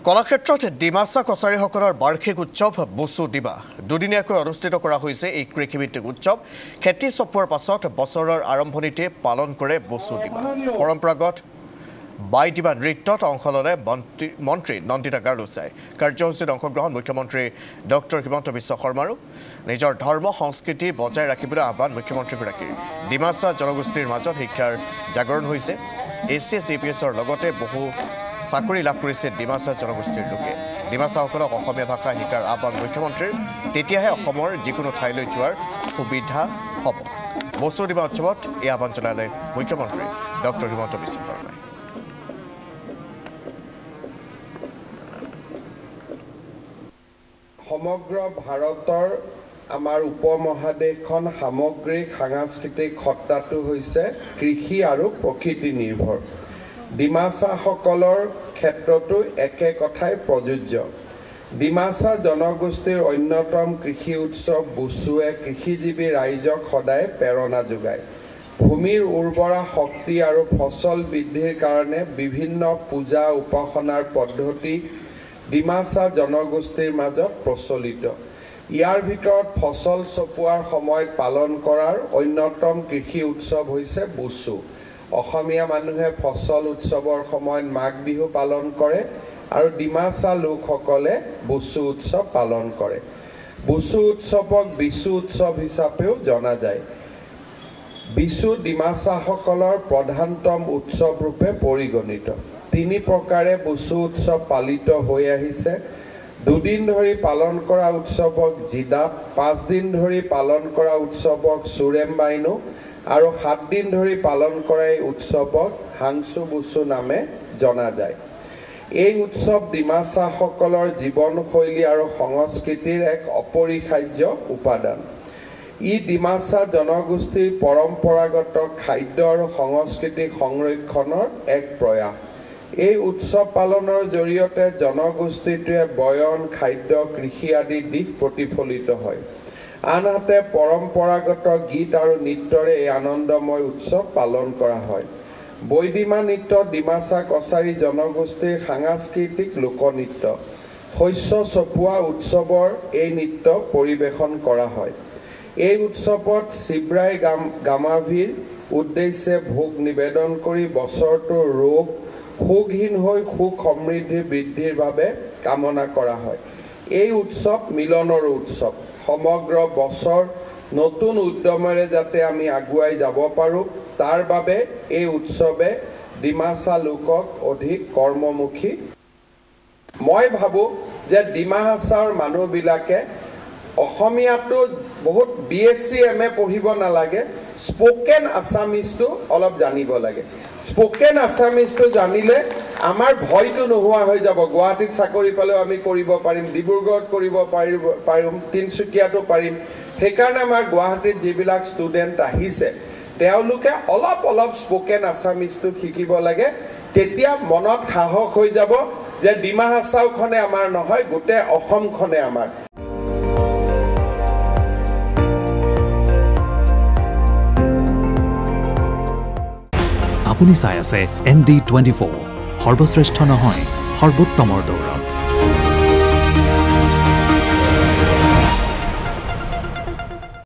কলাক্ষেত্ৰত ডিমাচা কছাৰীসকলৰ বাৰ্ষিক উৎসৱ বসু দিবা দুদিনীয়াকৈ অনুষ্ঠিত কৰা হৈছে। এই কৃষিভিত্তিক উৎসৱ খেতি চপোৱাৰ পাছত বছৰৰ আৰম্ভণিতে পালন কৰে বসু দিবা। পৰম্পৰাগত বাই দিবা নৃত্যত অংশ ল'লে মন্ত্ৰী নন্দিতা গাৰ্লুচাই। কাৰ্যসূচীত অংশগ্ৰহণ মুখ্যমন্ত্ৰী ডক্টৰ হিমন্ত বিশ্ব শৰ্মাৰো। নিজৰ ধৰ্ম সংস্কৃতি বজাই ৰাখিবলৈ আহ্বান মুখ্যমন্ত্ৰীগৰাকীৰ। ডিমাচা জনগোষ্ঠীৰ মাজত শিক্ষাৰ জাগৰণ হৈছে। ACS APSৰ লগতে বহু চাকৰি লাভ কৰিছে ডিমাচা জনগোষ্ঠীৰ লোকে। ডিমাচাসকলক অসমীয়া ভাষা শিকাৰ আহ্বান মুখ্যমন্ত্ৰীৰ। তেতিয়াহে অসমৰ যিকোনো ঠাইলৈ যোৱাৰ সুবিধা হ'ব। বসু দিবা উৎসৱত এই আহ্বান জনালে মুখ্যমন্ত্ৰী ডক্টৰ হিমন্ত বিশ্ব শৰ্মাই। সমগ্ৰ ভাৰতৰ আমাৰ উপমহাদেশখন সামগ্ৰিক সাংস্কৃতিক সত্তাটো হৈছে কৃষি আৰু প্ৰকৃতি নিৰ্ভৰ। ডিমাচাসকলৰ ক্ষেত্ৰতো একে কথাই প্ৰযোজ্য। ডিমাচা জনগোষ্ঠীৰ অন্যতম কৃষি উৎসৱ বসুৱে কৃষিজীৱী ৰাইজক সদায় প্ৰেৰণা যোগায়। ভূমিৰ উৰ্বৰা শক্তি আৰু ফচল বৃদ্ধিৰ কাৰণে বিভিন্ন পূজা উপাসনাৰ পদ্ধতি ডিমাচা জনগোষ্ঠীৰ মাজত প্ৰচলিত। ইয়াৰ ভিতৰত ফচল চপোৱাৰ সময়ত পালন কৰাৰ অন্যতম কৃষি উৎসৱ হৈছে বসু। অসমীয়া মানুহে ফচল উৎসৱৰ সময়ত মাঘ বিহু পালন কৰে আৰু ডিমাচা লোকসকলে বসু উৎসৱ পালন কৰে। বসু উৎসৱক বিশু উৎসৱ হিচাপেও জনা যায়। বিশু ডিমাচাসকলৰ প্ৰধানতম উৎসৱ ৰূপে পৰিগণিত। 3 প্ৰকাৰে বসু উৎসৱ পালিত হৈ আহিছে। 2 দিন ধৰি পালন কৰা উৎসৱক জিদাপ, 5 দিন ধৰি পালন কৰা উৎসৱক চুৰেমবাইনু আৰু 7 দিন ধৰি পালন কৰা এই উৎসৱক হাংচু বসু নামে জনা যায়। এই উৎসৱ ডিমাচাসকলৰ জীৱনশৈলী আৰু সংস্কৃতিৰ এক অপৰিহাৰ্য উপাদান। ই ডিমাচা জনগোষ্ঠীৰ পৰম্পৰাগত খাদ্য আৰু সংস্কৃতি সংৰক্ষণৰ এক প্ৰয়াস। এই উৎসৱ পালনৰ জৰিয়তে জনগোষ্ঠীটোৱে বয়ন, খাদ্য, কৃষি আদি দিশ প্ৰতিফলিত হয়। আনহাতে পৰম্পৰাগত গীত আৰু নৃত্যৰে এই আনন্দময় উৎসৱ পালন কৰা হয়। বৈদিমা নৃত্য ডিমাচা কছাৰী জনগোষ্ঠীৰ সাংস্কৃতিক লোকনৃত্য। শস্য চপোৱা উৎসৱৰ এই নৃত্য পৰিৱেশন কৰা হয়। এই উৎসৱত শিৱৰাই গামাভিৰ উদ্দেশ্যে ভোগ নিবেদন কৰি বছৰটোৰ ৰোগ সুখহীন হৈ সুখ সমৃদ্ধি বৃদ্ধিৰ বাবে কামনা কৰা হয়। এই উৎসৱ মিলনৰ উৎসৱ। সমগ্ৰ বছৰ নতুন উদ্যমেৰে যাতে আমি আগুৱাই যাব পাৰোঁ তাৰ বাবে এই উৎসৱে ডিমাচা লোকক অধিক কৰ্মমুখী। মই ভাবোঁ যে ডিমাচাৰ মানুহবিলাকে অসমীয়াটো বহুত BSc MA পঢ়িব নালাগে, স্পোকেন আছামিজটো অলপ জানিব লাগে। স্পোকেন আছামিজটো জানিলে আমাৰ ভয়টো নোহোৱা হৈ যাব। গুৱাহাটীত চাকৰি পালেও আমি কৰিব পাৰিম, ডিব্ৰুগড়ত কৰিব পাৰিম, তিনিচুকীয়াতো পাৰিম। সেইকাৰণে আমাৰ গুৱাহাটীত যিবিলাক ষ্টুডেণ্ট আহিছে তেওঁলোকে অলপ স্পোকেন আছামিজটো শিকিব লাগে। তেতিয়া মনত সাহস হৈ যাব যে ডিমা হাছাওখনে আমাৰ নহয়, গোটেই অসমখনে আমাৰ। আপুনি চাই আছে ND24, সৰ্বশ্ৰেষ্ঠ নহয় সৰ্বোত্তমৰ দৌৰ।